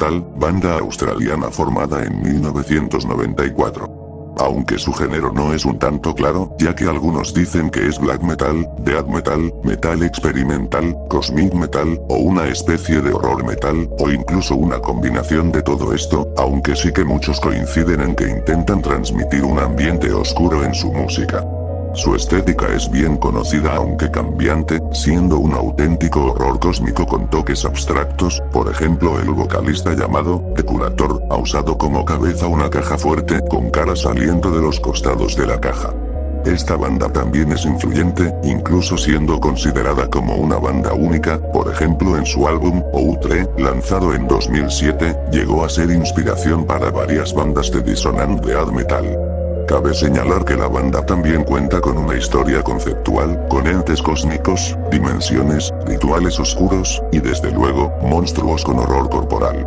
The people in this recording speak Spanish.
Metal, banda australiana formada en 1994. Aunque su género no es un tanto claro, ya que algunos dicen que es black metal, death metal, metal experimental, cosmic metal, o una especie de horror metal, o incluso una combinación de todo esto, aunque sí que muchos coinciden en que intentan transmitir un ambiente oscuro en su música. Su estética es bien conocida aunque cambiante, siendo un auténtico horror cósmico con toques abstractos. Por ejemplo, el vocalista llamado The Curator ha usado como cabeza una caja fuerte con cara saliendo de los costados de la caja. Esta banda también es influyente, incluso siendo considerada como una banda única. Por ejemplo, en su álbum Outre, lanzado en 2007, llegó a ser inspiración para varias bandas de dissonant death metal. Cabe señalar que la banda también cuenta con una historia conceptual, con entes cósmicos, dimensiones, rituales oscuros, y desde luego, monstruos con horror corporal.